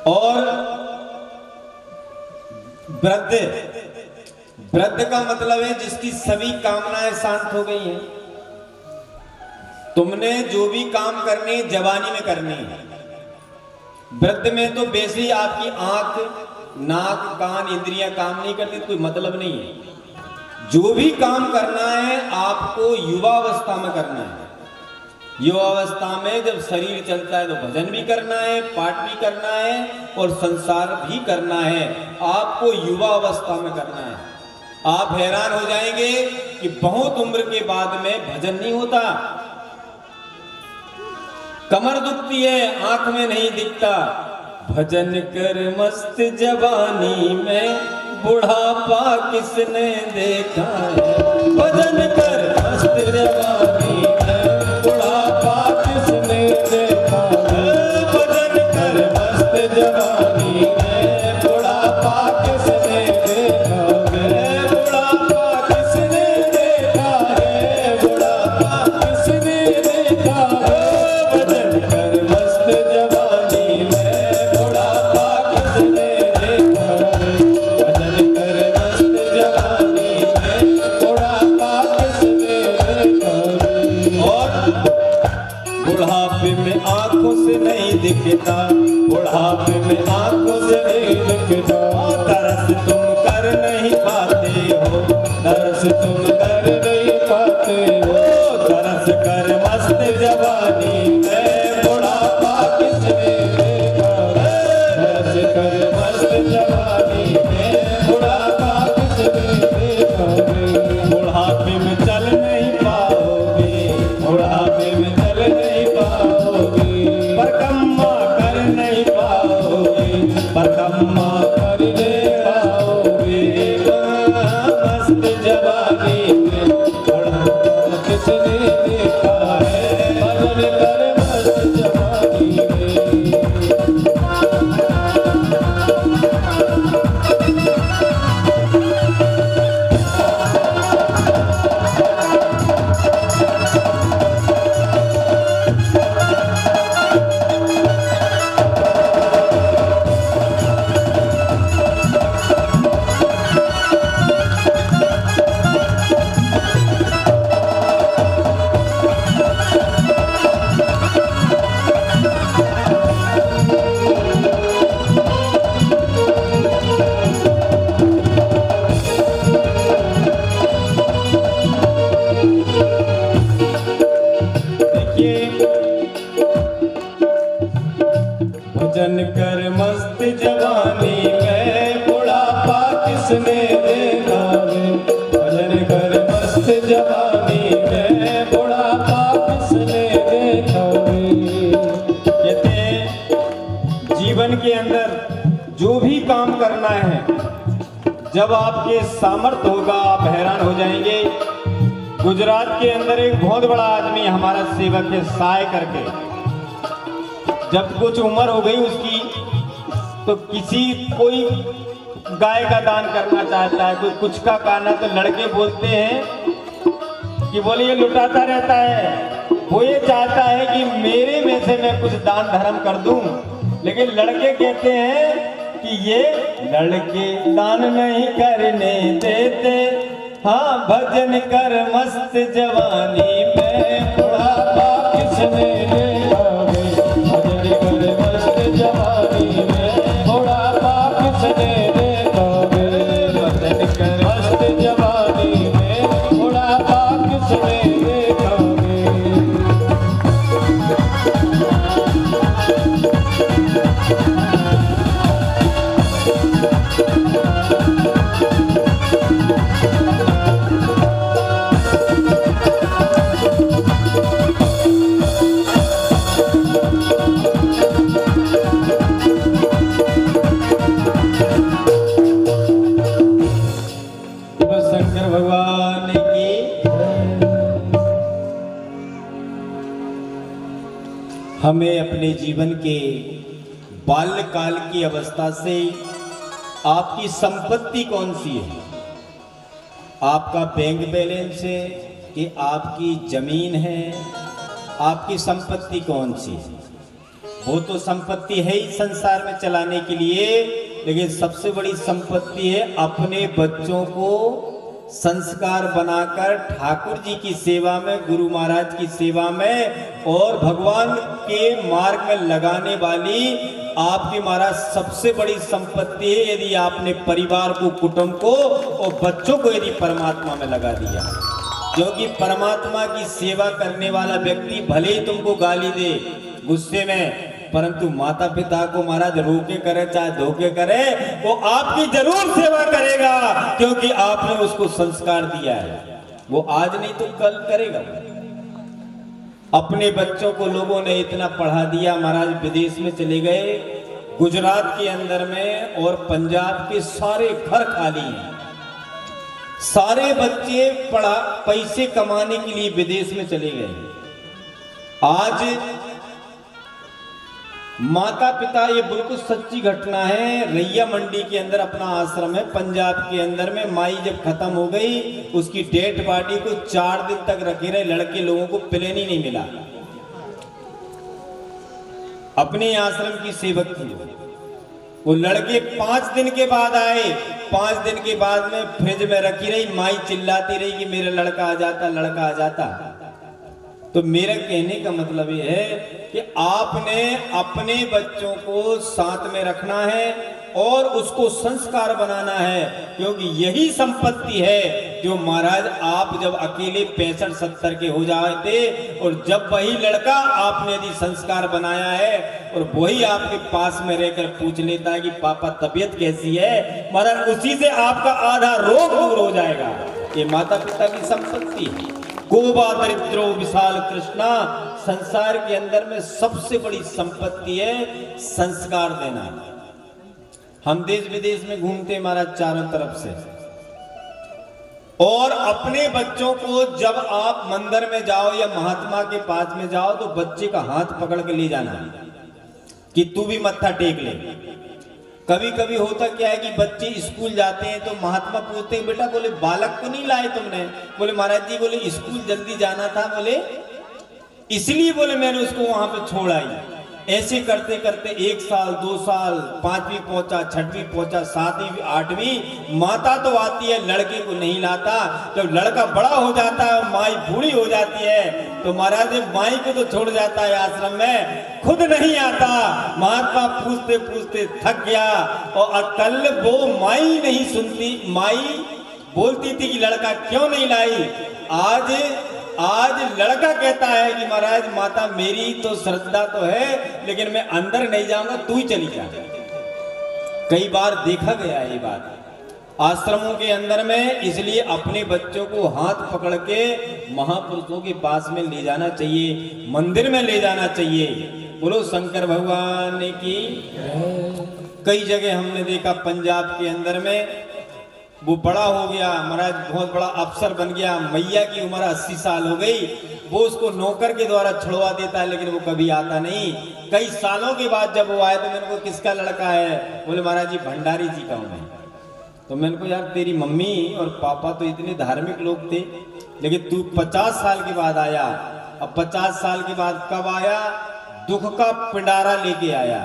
और वृद्ध, वृद्ध का मतलब है जिसकी सभी कामनाएं शांत हो गई हैं। तुमने जो भी काम करने जवानी में करनी है। वृद्ध में तो वैसे ही आपकी आंख, नाक, कान, इंद्रियां काम नहीं करती, कोई मतलब नहीं है। जो भी काम करना है आपको युवावस्था में करना है। युवावस्था में जब शरीर चलता है तो भजन भी करना है, पाठ भी करना है और संसार भी करना है। आपको युवावस्था में करना है। आप हैरान हो जाएंगे कि बहुत उम्र के बाद में भजन नहीं होता। कमर दुखती है, आंख में नहीं दिखता। भजन कर मस्त जवानी में बुढ़ापा किसने देखा है। भजन कर मस्त जवानी में बुढ़ापा किसने देखा है। भजन कर मस्त जवानी में बुढ़ापा किसने देखा है। बुढ़ापा किसने देखा है। बुढ़ापा किसने देखा है। भजन कर मस्त जवानी में बुढ़ापा किसने देखा है। भजन कर मस्त जवानी में बुढ़ापा किसने देखा है। और बुढ़ापे में आंखों से नहीं दिखता, बुढ़ापे में आंखों से नहीं दिखता। तरस तुम कर नहीं पाते हो, तरस तुम कर नहीं पाते हो। तरस कर मस्त जवानी में बुढ़ापा किसने देखा है। तरस कर मस्त जवानी में बुढ़ापा किसने देखा है। बुढ़ापे में चल नहीं पाओगे, बुढ़ापे में चल नहीं पाओगे। परकम्मा कर नहीं पाओगे, परकम्मा कर नहीं पाओगे। मस्त जवानी में बुढ़ापा किसने देखा है। भजन कर मस्त जवानी में। भजन कर मस्त जवानी में बुढ़ापा किसने देखा है। भजन कर मस्त जवानी में बुढ़ापा किसने देखा है। कहते जीवन के अंदर जो भी काम करना है, जब आपके सामर्थ्य होगा आप हैरान हो जाएंगे। गुजरात के अंदर एक बहुत बड़ा आदमी हमारा सेवक है, साय करके। जब कुछ उम्र हो गई उसकी तो कोई गाय का दान करना चाहता है, कोई कुछ का कहना, तो लड़के बोलते हैं कि बोले ये लुटाता रहता है। वो ये चाहता है कि मेरे में से मैं कुछ दान धर्म कर दूं, लेकिन लड़के कहते हैं कि ये लड़के दान नहीं करने देते। हाँ भजन कर मस्त जवानी में बुढ़ापा किसने देखा है। भजन कर मस्त जवानी में बुढ़ापा किसने देखा है। भजन कर मस्त जवानी में बुढ़ापा किसने देखा है। हमें अपने जीवन के बाल्यकाल की अवस्था से आपकी संपत्ति कौन सी है, आपका बैंक बैलेंस है कि आपकी जमीन है, आपकी संपत्ति कौन सी है, वो तो संपत्ति है ही संसार में चलाने के लिए, लेकिन सबसे बड़ी संपत्ति है अपने बच्चों को संस्कार बनाकर ठाकुर जी की सेवा में, गुरु महाराज की सेवा में और भगवान के मार्ग में लगाने वाली आपकी महाराज सबसे बड़ी संपत्ति है। यदि आपने परिवार को, कुटुंब को और बच्चों को यदि परमात्मा में लगा दिया, क्योंकि परमात्मा की सेवा करने वाला व्यक्ति भले ही तुमको गाली दे गुस्से में, परंतु माता पिता को महाराज रोके करे चाहे धोखे करे, वो आपकी जरूर सेवा करेगा, क्योंकि आपने उसको संस्कार दिया है। वो आज नहीं तो कल करेगा। अपने बच्चों को लोगों ने इतना पढ़ा दिया, महाराज विदेश में चले गए, गुजरात के अंदर में और पंजाब के सारे घर खाली हैं। सारे बच्चे पैसे कमाने के लिए विदेश में चले गए। आज माता पिता, ये बिल्कुल सच्ची घटना है, रैया मंडी के अंदर अपना आश्रम है पंजाब के अंदर में, माई जब खत्म हो गई उसकी डेड बॉडी को 4 दिन तक रखे रहे, लड़के लोगों को प्लेन ही नहीं मिला। अपने आश्रम की सेवक थी वो, लड़के 5 दिन के बाद आए, 5 दिन के बाद में फ्रिज में रखी रही, माई चिल्लाती रही कि मेरा लड़का आ जाता, लड़का आ जाता। तो मेरा कहने का मतलब ये है कि आपने अपने बच्चों को साथ में रखना है और उसको संस्कार बनाना है, क्योंकि यही संपत्ति है जो महाराज आप जब अकेले 65-70 के हो जाए थे और जब वही लड़का आपने यदि संस्कार बनाया है और वही आपके पास में रहकर पूछ लेता है कि पापा तबीयत कैसी है, महाराज उसी से आपका आधा रोग दूर हो जाएगा। ये माता पिता की संपत्ति है। गोबा दरिद्रो विशाल कृष्णा, संसार के अंदर में सबसे बड़ी संपत्ति है संस्कार देना। हम देश विदेश में घूमते महाराज चारों तरफ से, और अपने बच्चों को जब आप मंदिर में जाओ या महात्मा के पास में जाओ तो बच्चे का हाथ पकड़ के ले जाना कि तू भी मत्था टेक ले। कभी कभी होता क्या है कि बच्चे स्कूल जाते हैं तो महात्मा पूछते हैं बेटा, बोले बालक को नहीं लाए तुमने? बोले महाराज जी, बोले स्कूल जल्दी जाना था, बोले इसलिए बोले मैंने उसको वहां पे छोड़ आई। ऐसे करते करते 1 साल 2 साल 5वीं पहुंचा, 6वीं पहुंचा, 7वीं 8वीं, माता तो आती है, लड़के को नहीं लाता। जब लड़का बड़ा हो जाता है, माई बूढ़ी हो जाती है, तो महाराज माई को तो छोड़ जाता है आश्रम में, खुद नहीं आता। महात्मा पूछते पूछते थक गया और कल वो माई नहीं सुनती, माई बोलती थी कि लड़का क्यों नहीं लाई। आज लड़का कहता है कि महाराज माता मेरी तो श्रद्धा तो है, लेकिन मैं अंदर नहीं जाऊंगा, तू ही चली जा। कई बार देखा गया ये बात आश्रमों के अंदर में, इसलिए अपने बच्चों को हाथ पकड़ के महापुरुषों के पास में ले जाना चाहिए, मंदिर में ले जाना चाहिए। बोलो शंकर भगवान की। कई जगह हमने देखा पंजाब के अंदर में, वो बड़ा हो गया महाराज, बहुत बड़ा अफसर बन गया, मैया की उम्र 80 साल हो गई, वो उसको नौकर के द्वारा छुड़वा देता है, लेकिन वो कभी आता नहीं। कई सालों के बाद जब वो आए तो मैंने को किसका लड़का है? बोले महाराज जी भंडारी जी का हूं मैं। तो मैंने को यार तेरी मम्मी और पापा तो इतने धार्मिक लोग थे, लेकिन तू 50 साल के बाद आया। अब 50 साल के बाद कब आया? दुख का पिंडारा लेके आया।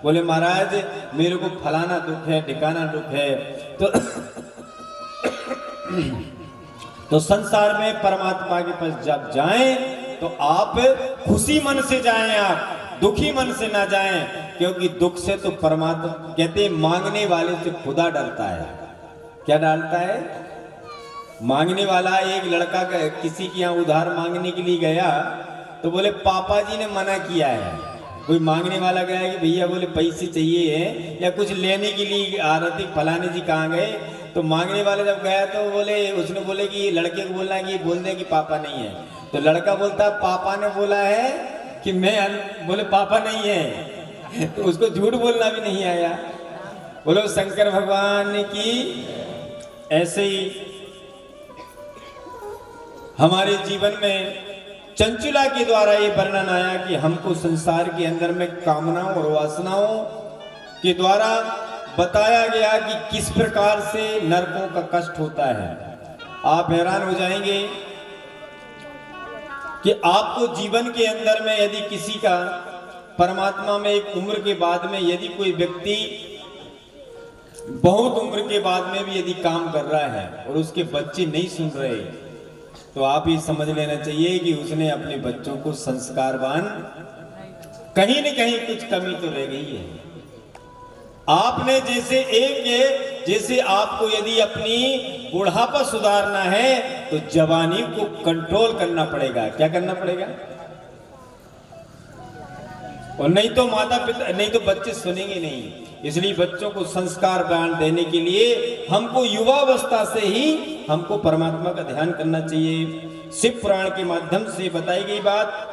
बोले महाराज मेरे को फलाना दुख है, ठिकाना दुख है। तो संसार में परमात्मा के पास जब जाएं तो आप खुशी मन से जाएं, आप दुखी मन से ना जाएं, क्योंकि दुख से तो परमात्मा कहते मांगने वाले से खुदा डरता है। क्या डालता है? मांगने वाला। एक लड़का किसी के यहाँ उधार मांगने के लिए गया तो बोले पापा जी ने मना किया है। कोई मांगने वाला गया कि भैया बोले पैसे चाहिए हैं या कुछ लेने के लिए आ रहे थे, फलाने जी कहाँ गए? तो मांगने वाले जब गया तो बोले, उसने बोले कि लड़के को बोलना है कि बोल दे कि पापा नहीं है। तो लड़का बोलता पापा ने बोला है कि मैं, बोले पापा नहीं है। तो उसको झूठ बोलना भी नहीं आया। बोलो शंकर भगवान की। ऐसे ही हमारे जीवन में चंचुला के द्वारा ये वर्णन आया कि हमको संसार के अंदर में कामनाओं और वासनाओं के द्वारा बताया गया कि किस प्रकार से नरकों का कष्ट होता है। आप हैरान हो जाएंगे कि आपको जीवन के अंदर में यदि किसी का परमात्मा में एक उम्र के बाद में यदि कोई व्यक्ति बहुत उम्र के बाद में भी यदि काम कर रहा है और उसके बच्चे नहीं सुन रहे, तो आप ये समझ लेना चाहिए कि उसने अपने बच्चों को संस्कारवान, कहीं न कहीं कुछ कमी तो रह गई है। आपने जैसे आपको यदि अपनी बुढ़ापा सुधारना है तो जवानी को कंट्रोल करना पड़ेगा। क्या करना पड़ेगा? और नहीं तो माता पिता, नहीं तो बच्चे सुनेंगे नहीं। इसलिए बच्चों को संस्कार ज्ञान देने के लिए हमको युवावस्था से ही हमको परमात्मा का ध्यान करना चाहिए। शिव पुराण के माध्यम से बताई गई बात